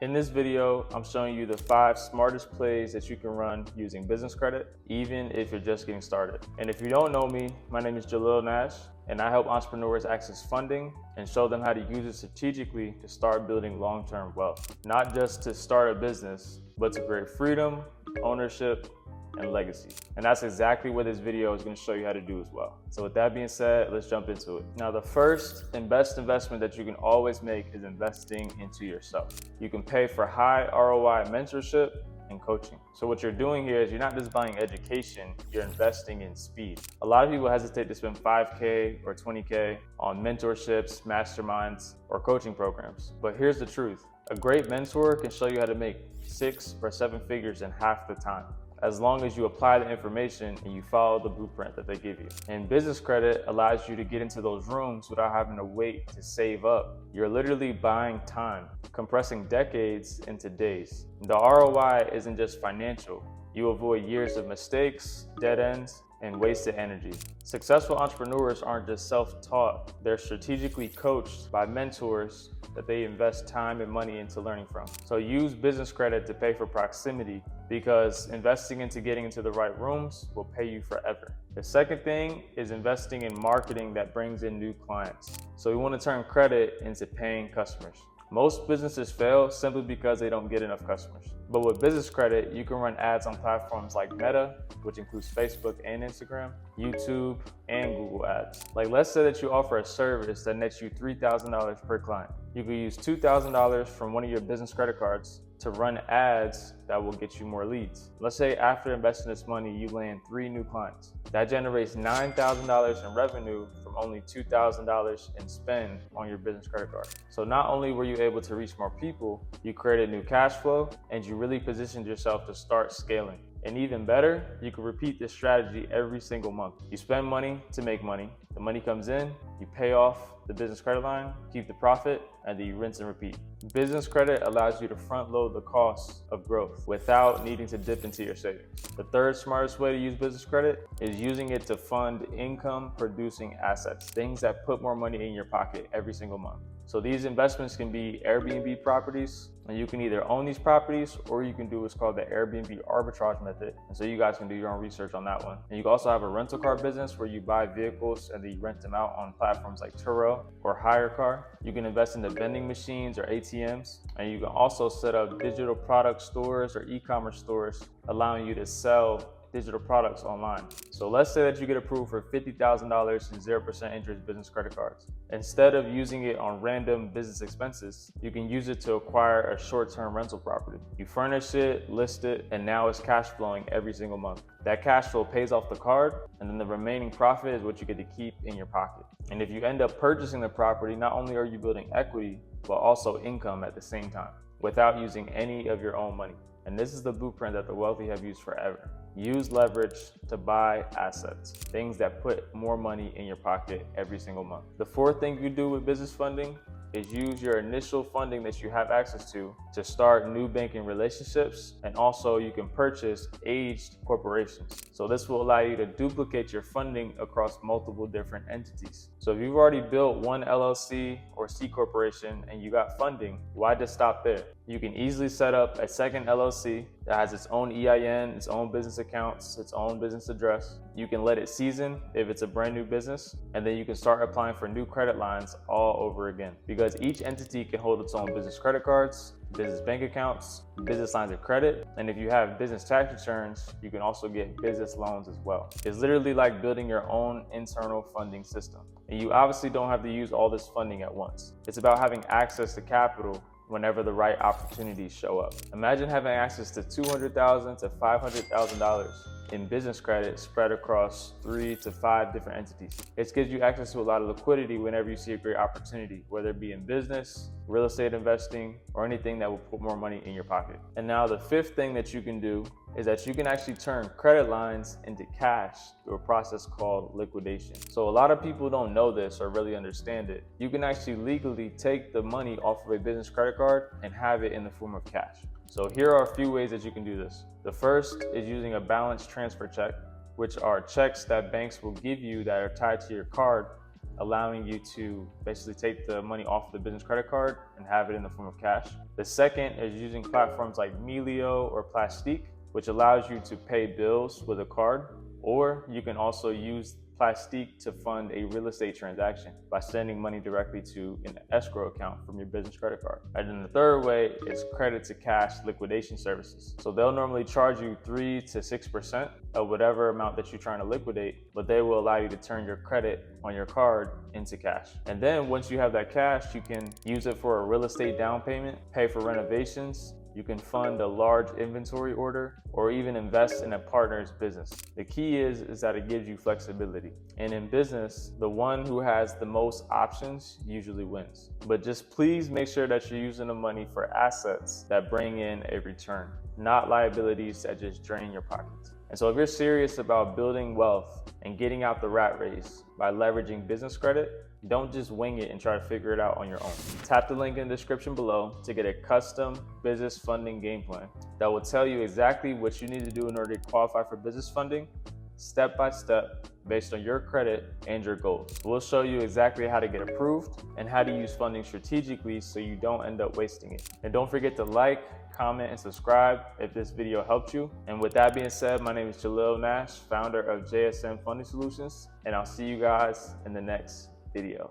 In this video, I'm showing you the 5 smartest plays that you can run using business credit, even if you're just getting started. And if you don't know me, my name is Jalil Nash, and I help entrepreneurs access funding and show them how to use it strategically to start building long-term wealth. Not just to start a business, but to create freedom, ownership, and legacy. And that's exactly what this video is going to show you how to do as well. So with that being said, let's jump into it. Now, the first and best investment that you can always make is investing into yourself. You can pay for high ROI mentorship and coaching. So what you're doing here is you're not just buying education, you're investing in speed. A lot of people hesitate to spend $5K or $20K on mentorships, masterminds, or coaching programs. But here's the truth. A great mentor can show you how to make 6 or 7 figures in half the time, as long as you apply the information and you follow the blueprint that they give you. And business credit allows you to get into those rooms without having to wait to save up. You're literally buying time, compressing decades into days. The ROI isn't just financial. You avoid years of mistakes, dead ends, and wasted energy. Successful entrepreneurs aren't just self-taught, they're strategically coached by mentors that they invest time and money into learning from. So use business credit to pay for proximity, because investing into getting into the right rooms will pay you forever. The second thing is investing in marketing that brings in new clients. So we want to turn credit into paying customers. Most businesses fail simply because they don't get enough customers. But with business credit, you can run ads on platforms like Meta, which includes Facebook and Instagram, YouTube, and Google Ads. Like, let's say that you offer a service that nets you $3,000 per client. You could use $2,000 from one of your business credit cards to run ads that will get you more leads. Let's say after investing this money, you land 3 new clients. That generates $9,000 in revenue from only $2,000 in spend on your business credit card. So not only were you able to reach more people, you created new cash flow, and you really positioned yourself to start scaling. And even better, you can repeat this strategy every single month. You spend money to make money. The money comes in, you pay off the business credit line, keep the profit, and then you rinse and repeat. Business credit allows you to front load the costs of growth without needing to dip into your savings. The third smartest way to use business credit is using it to fund income producing assets, things that put more money in your pocket every single month. So these investments can be Airbnb properties, and you can either own these properties or you can do what's called the Airbnb arbitrage method. And so you guys can do your own research on that one. And you can also have a rental car business where you buy vehicles and then you rent them out on platforms like Turo or HireCar. You can invest in the vending machines or ATMs, and you can also set up digital product stores or e-commerce stores, allowing you to sell digital products online. So let's say that you get approved for $50,000 in 0% interest business credit cards. Instead of using it on random business expenses, you can use it to acquire a short-term rental property. You furnish it, list it, and now it's cash flowing every single month. That cash flow pays off the card, and then the remaining profit is what you get to keep in your pocket. And if you end up purchasing the property, not only are you building equity, but also income at the same time, without using any of your own money. And this is the blueprint that the wealthy have used forever. Use leverage to buy assets, things that put more money in your pocket every single month. The fourth thing you do with business funding is use your initial funding that you have access to start new banking relationships, and also you can purchase aged corporations. So this will allow you to duplicate your funding across multiple different entities. So if you've already built one LLC or C corporation and you got funding, why just stop there? You can easily set up a second LLC that has its own EIN, its own business accounts, its own business address. You can let it season if it's a brand new business, and then you can start applying for new credit lines all over again, because each entity can hold its own business credit cards, business bank accounts, business lines of credit, and if you have business tax returns, you can also get business loans as well. It's literally like building your own internal funding system. And you obviously don't have to use all this funding at once. It's about having access to capital whenever the right opportunities show up. Imagine having access to $200,000 to $500,000 in business credit spread across 3 to 5 different entities. It gives you access to a lot of liquidity whenever you see a great opportunity, whether it be in business, real estate investing, or anything that will put more money in your pocket. And now the fifth thing that you can do is that you can actually turn credit lines into cash through a process called liquidation. So a lot of people don't know this or really understand it. You can actually legally take the money off of a business credit card and have it in the form of cash. So here are a few ways that you can do this. The first is using a balance transfer check, which are checks that banks will give you that are tied to your card, allowing you to basically take the money off the business credit card and have it in the form of cash. The second is using platforms like Melio or Plastique, which allows you to pay bills with a card, or you can also use Plastique to fund a real estate transaction by sending money directly to an escrow account from your business credit card. And then the third way is credit to cash liquidation services. So they'll normally charge you 3 to 6% of whatever amount that you're trying to liquidate, but they will allow you to turn your credit on your card into cash. And then once you have that cash, you can use it for a real estate down payment, pay for renovations, you can fund a large inventory order, or even invest in a partner's business. The key is that it gives you flexibility. And in business, the one who has the most options usually wins. But just please make sure that you're using the money for assets that bring in a return, not liabilities that just drain your pockets. And so if you're serious about building wealth and getting out the rat race by leveraging business credit, don't just wing it and try to figure it out on your own. Tap the link in the description below to get a custom business funding game plan that will tell you exactly what you need to do in order to qualify for business funding, step by step, based on your credit and your goals. We'll show you exactly how to get approved and how to use funding strategically so you don't end up wasting it. And don't forget to like, comment, and subscribe if this video helped you. And with that being said, my name is Jalil Nash, founder of JSM Funding Solutions, and I'll see you guys in the next video.